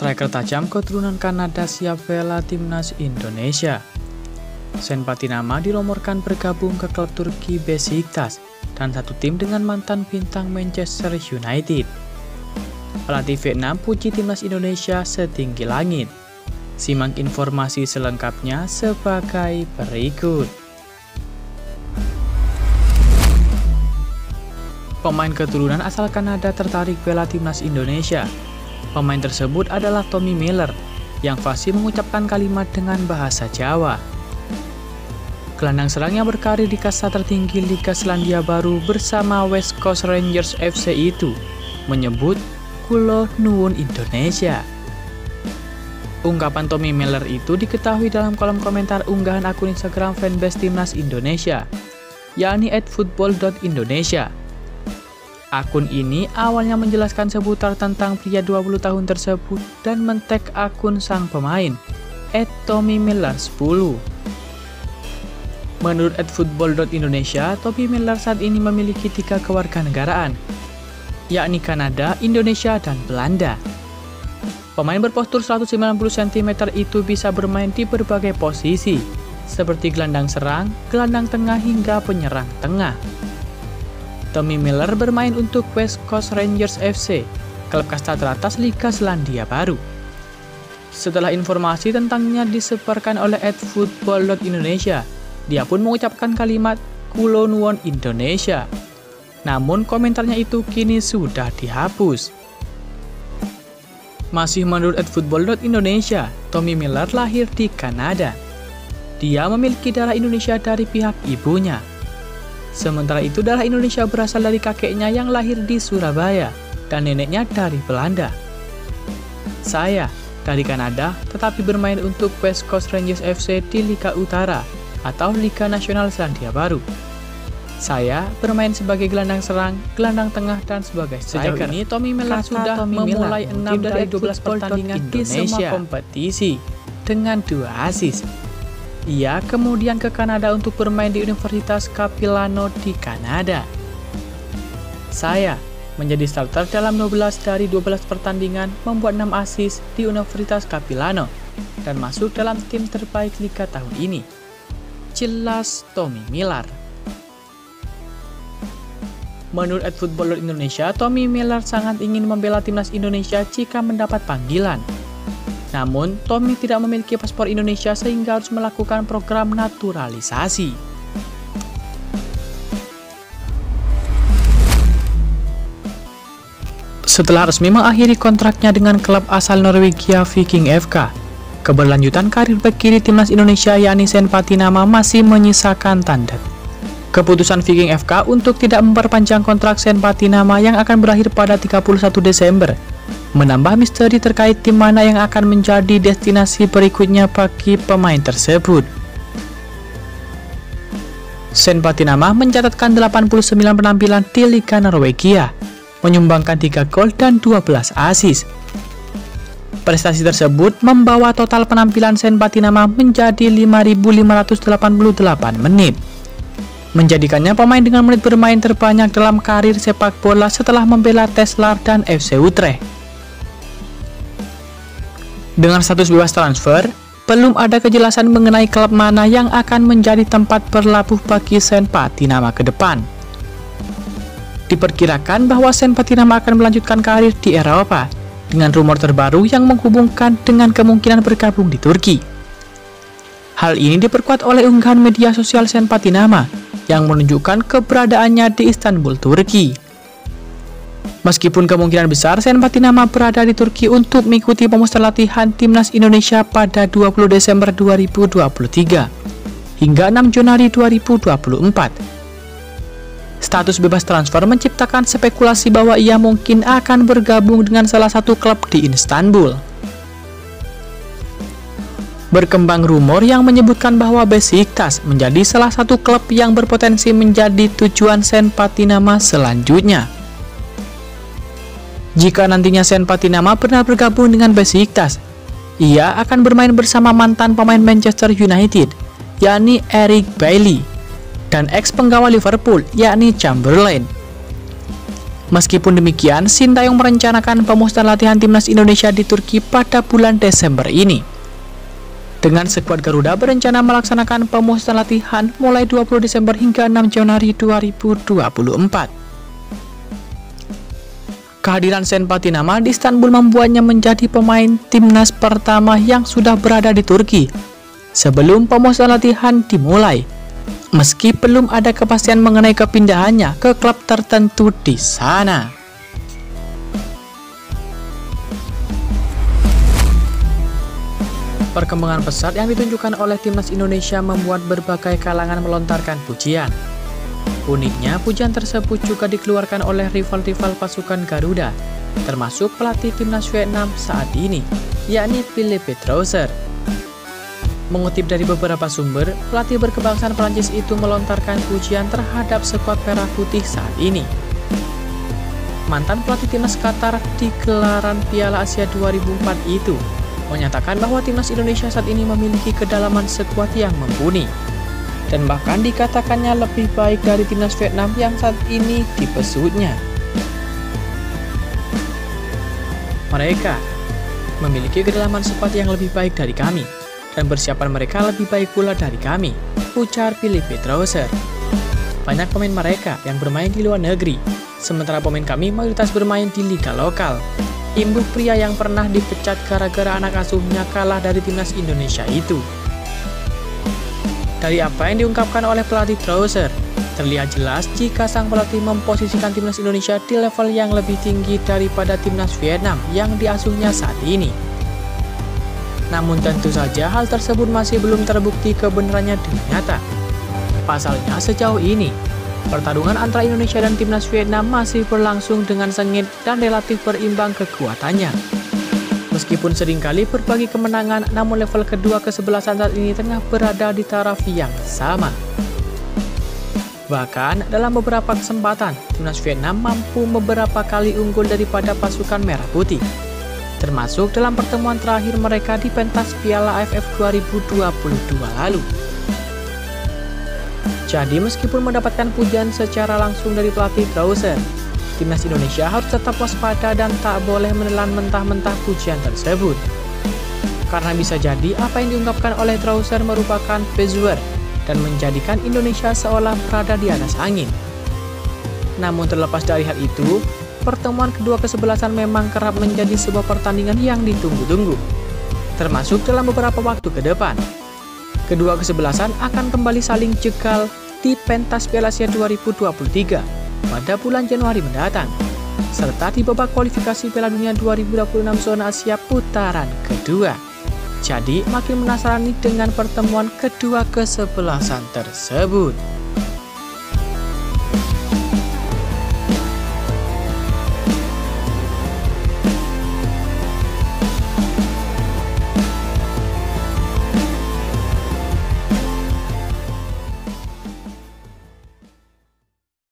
Striker tajam keturunan Kanada siap bela timnas Indonesia. Sen Patinama dinomorkan bergabung ke klub Turki Beşiktaş dan satu tim dengan mantan bintang Manchester United. Pelatih Vietnam puji timnas Indonesia setinggi langit. Simak informasi selengkapnya sebagai berikut. Pemain keturunan asal Kanada tertarik bela timnas Indonesia. Pemain tersebut adalah Tommy Miller yang fasih mengucapkan kalimat dengan bahasa Jawa. Gelandang serang yang berkarir di kasta tertinggi Liga Selandia Baru bersama West Coast Rangers FC itu menyebut "Kulo Nuwun Indonesia". Ungkapan Tommy Miller itu diketahui dalam kolom komentar unggahan akun Instagram fanbase timnas Indonesia, yakni @football.indonesia. Akun ini awalnya menjelaskan seputar tentang pria 20 tahun tersebut dan men-tag akun sang pemain, @TommyMiller10. Menurut @football.indonesia, Tommy Miller saat ini memiliki 3 kewarganegaraan, yakni Kanada, Indonesia, dan Belanda. Pemain berpostur 190 cm itu bisa bermain di berbagai posisi, seperti gelandang serang, gelandang tengah, hingga penyerang tengah. Tommy Miller bermain untuk West Coast Rangers FC, klub kasta teratas Liga Selandia Baru. Setelah informasi tentangnya disebarkan oleh @football.indonesia, dia pun mengucapkan kalimat "Kulo Nuwun Indonesia". Namun komentarnya itu kini sudah dihapus. Masih menurut @football.indonesia, Tommy Miller lahir di Kanada. Dia memiliki darah Indonesia dari pihak ibunya. Sementara itu darah Indonesia berasal dari kakeknya yang lahir di Surabaya dan neneknya dari Belanda. Saya dari Kanada tetapi bermain untuk West Coast Rangers FC di Liga Utara atau Liga Nasional Selandia Baru. Saya bermain sebagai gelandang serang, gelandang tengah, dan sebagai striker. Sejauh ini Tommy Miller sudah memulai 6 dari 12 pertandingan di semua kompetisi dengan 2 assist. Ia kemudian ke Kanada untuk bermain di Universitas Capilano di Kanada. Saya menjadi starter dalam 12 dari 12 pertandingan, membuat 6 assist di Universitas Capilano dan masuk dalam tim terbaik Liga tahun ini. Jelas Tommy Miller. Menurut @football.indonesia, Tommy Miller sangat ingin membela timnas Indonesia jika mendapat panggilan. Namun, Tommy tidak memiliki paspor Indonesia sehingga harus melakukan program naturalisasi. Setelah resmi mengakhiri kontraknya dengan klub asal Norwegia Viking FK, keberlanjutan karir bek kiri timnas Indonesia yakni Sen Patinama masih menyisakan tanda. Keputusan Viking FK untuk tidak memperpanjang kontrak Sen Patinama yang akan berakhir pada 31 Desember menambah misteri terkait tim mana yang akan menjadi destinasi berikutnya bagi pemain tersebut. Sen Patinama mencatatkan 89 penampilan di Liga Norwegia, menyumbangkan 3 gol dan 12 assist. Prestasi tersebut membawa total penampilan Sen Patinama menjadi 5.588 menit, menjadikannya pemain dengan menit bermain terbanyak dalam karir sepak bola setelah membela Teslar dan FC Utrecht. Dengan status bebas transfer, belum ada kejelasan mengenai klub mana yang akan menjadi tempat berlabuh bagi Sen Patinama ke depan. Diperkirakan bahwa Sen Patinama akan melanjutkan karir di Eropa, dengan rumor terbaru yang menghubungkan dengan kemungkinan bergabung di Turki. Hal ini diperkuat oleh unggahan media sosial Sen Patinama yang menunjukkan keberadaannya di Istanbul, Turki. Meskipun kemungkinan besar Sen Patinama berada di Turki untuk mengikuti pemusatan latihan timnas Indonesia pada 20 Desember 2023 hingga 6 Januari 2024. Status bebas transfer menciptakan spekulasi bahwa ia mungkin akan bergabung dengan salah satu klub di Istanbul. Berkembang rumor yang menyebutkan bahwa Beşiktaş menjadi salah satu klub yang berpotensi menjadi tujuan Sen Patinama selanjutnya. Jika nantinya Sen Patinama benar bergabung dengan Beşiktaş, ia akan bermain bersama mantan pemain Manchester United, yakni Eric Bailly, dan ex penggawa Liverpool, yakni Chamberlain. Meskipun demikian, Sintayong merencanakan pemusatan latihan timnas Indonesia di Turki pada bulan Desember ini. Dengan skuad Garuda berencana melaksanakan pemusatan latihan mulai 20 Desember hingga 6 Januari 2024. Kehadiran Sen Patinama di Istanbul membuatnya menjadi pemain timnas pertama yang sudah berada di Turki sebelum pemusatan latihan dimulai, meski belum ada kepastian mengenai kepindahannya ke klub tertentu di sana. Perkembangan pesat yang ditunjukkan oleh timnas Indonesia membuat berbagai kalangan melontarkan pujian. Uniknya, pujian tersebut juga dikeluarkan oleh rival-rival pasukan Garuda, termasuk pelatih timnas Vietnam saat ini, yakni Philippe Trousseur. Mengutip dari beberapa sumber, pelatih berkebangsaan Prancis itu melontarkan pujian terhadap skuad merah putih saat ini. Mantan pelatih timnas Qatar di gelaran Piala Asia 2004 itu menyatakan bahwa timnas Indonesia saat ini memiliki kedalaman skuad yang mumpuni, dan bahkan dikatakannya lebih baik dari timnas Vietnam yang saat ini dibesutnya. Mereka memiliki kedalaman skuad yang lebih baik dari kami, dan persiapan mereka lebih baik pula dari kami, ujar Philippe Trousseur. Banyak pemain mereka yang bermain di luar negeri, sementara pemain kami mayoritas bermain di liga lokal. Imbuh pria yang pernah dipecat gara-gara anak asuhnya kalah dari timnas Indonesia itu. Dari apa yang diungkapkan oleh pelatih Trousseur, terlihat jelas jika sang pelatih memposisikan timnas Indonesia di level yang lebih tinggi daripada timnas Vietnam yang diasuhnya saat ini. Namun tentu saja hal tersebut masih belum terbukti kebenarannya dengan nyata. Pasalnya sejauh ini, pertarungan antara Indonesia dan timnas Vietnam masih berlangsung dengan sengit dan relatif berimbang kekuatannya. Meskipun seringkali berbagi kemenangan, namun level kedua kesebelasan saat ini tengah berada di taraf yang sama. Bahkan dalam beberapa kesempatan, timnas Vietnam mampu beberapa kali unggul daripada pasukan merah putih, termasuk dalam pertemuan terakhir mereka di pentas Piala AFF 2022 lalu. Jadi meskipun mendapatkan pujian secara langsung dari pelatih Trousseur, timnas Indonesia harus tetap waspada dan tak boleh menelan mentah-mentah pujian tersebut. Karena bisa jadi apa yang diungkapkan oleh Trousseur merupakan buzzword dan menjadikan Indonesia seolah berada di atas angin. Namun terlepas dari hal itu, pertemuan kedua kesebelasan memang kerap menjadi sebuah pertandingan yang ditunggu-tunggu, termasuk dalam beberapa waktu ke depan. Kedua kesebelasan akan kembali saling jegal di pentas Piala Asia 2023 pada bulan Januari mendatang, serta di babak kualifikasi Piala Dunia 2026 zona Asia putaran kedua. Jadi makin penasaran nih dengan pertemuan kedua kesebelasan tersebut.